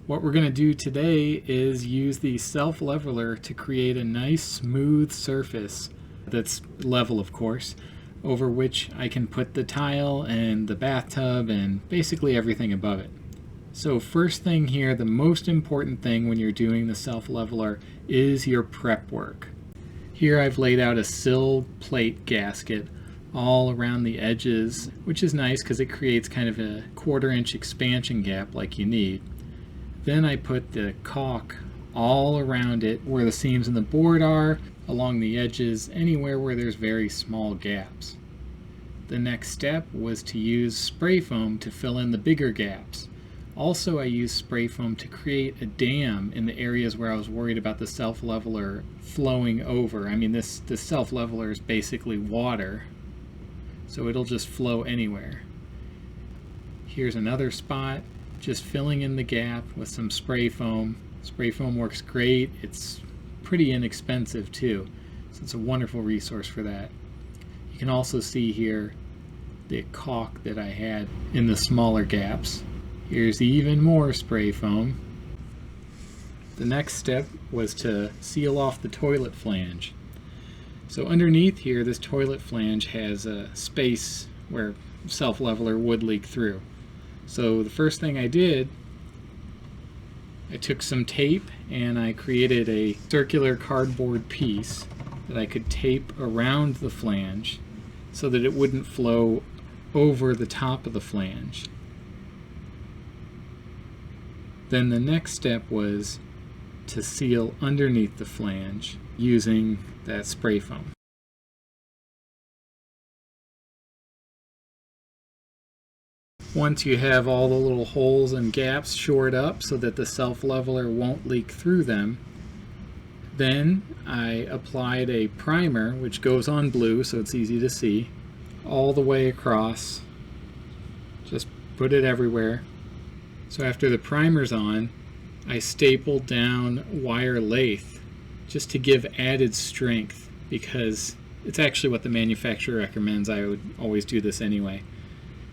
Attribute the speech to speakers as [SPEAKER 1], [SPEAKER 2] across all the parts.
[SPEAKER 1] What we're going to do today is use the self-leveler to create a nice smooth surface that's level, of course, over which I can put the tile and the bathtub and basically everything above it. So first thing here, the most important thing when you're doing the self-leveler is your prep work. Here I've laid out a sill plate gasket all around the edges, which is nice because it creates kind of a 1/4 inch expansion gap like you need. Then I put the caulk all around it where the seams in the board are, along the edges, anywhere where there's very small gaps. The next step was to use spray foam to fill in the bigger gaps. Also, I used spray foam to create a dam in the areas where I was worried about the self-leveler flowing over. I mean, this self-leveler is basically water, so it'll just flow anywhere. Here's another spot, just filling in the gap with some spray foam. Spray foam works great. It's pretty inexpensive too, so it's a wonderful resource for that. You can also see here the caulk that I had in the smaller gaps. Here's even more spray foam. The next step was to seal off the toilet flange. So underneath here, this toilet flange has a space where self-leveler would leak through. So the first thing I did, I took some tape and I created a circular cardboard piece that I could tape around the flange so that it wouldn't flow over the top of the flange. Then the next step was to seal underneath the flange using that spray foam. Once you have all the little holes and gaps shored up so that the self-leveler won't leak through them, then I applied a primer, which goes on blue so it's easy to see, all the way across. Just put it everywhere. So after the primer's on, I stapled down wire lathe just to give added strength, because it's actually what the manufacturer recommends. I would always do this anyway.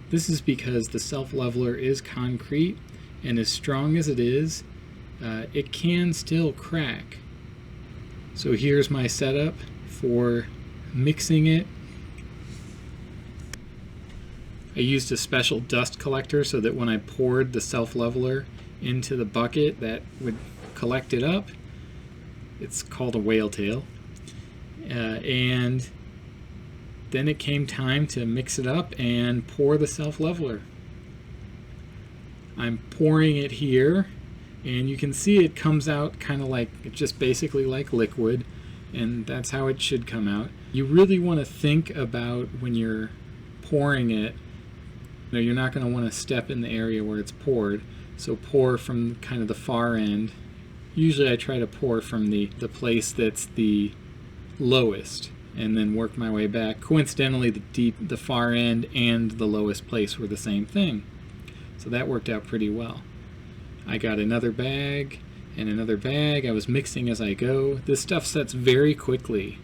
[SPEAKER 1] This is because the self-leveler is concrete, and as strong as it is, it can still crack. So here's my setup for mixing it. I used a special dust collector so that when I poured the self-leveler into the bucket, that would collect it up. It's called a whale tail. And then it came time to mix it up and pour the self-leveler. I'm pouring it here, and you can see it comes out kind of like, just basically like liquid, and that's how it should come out. You really want to think about when you're pouring it, you're not going to want to step in the area where it's poured, so pour from kind of the far end. Usually I try to pour from the place that's the lowest, and then work my way back. Coincidentally, the far end and the lowest place were the same thing, so that worked out pretty well. I got another bag and another bag. I was mixing as I go. This stuff sets very quickly.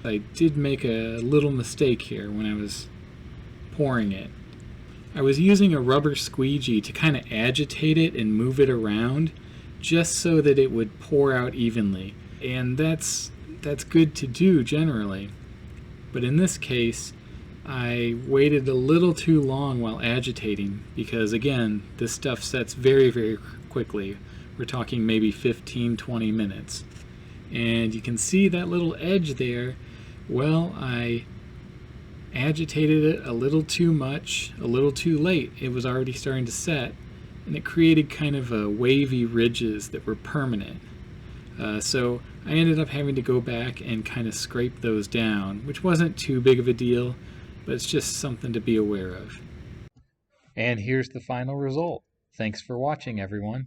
[SPEAKER 1] I did make a little mistake here when I was pouring it. I was using a rubber squeegee to kind of agitate it and move it around just so that it would pour out evenly, and that's good to do generally. But in this case, I waited a little too long while agitating because, again, this stuff sets very, very quickly. We're talking maybe 15-20 minutes. And you can see that little edge there. Well, I agitated it a little too much, a little too late. It was already starting to set, and it created kind of wavy ridges that were permanent. So I ended up having to go back and kind of scrape those down, which wasn't too big of a deal, but it's just something to be aware of. And here's the final result. Thanks for watching, everyone.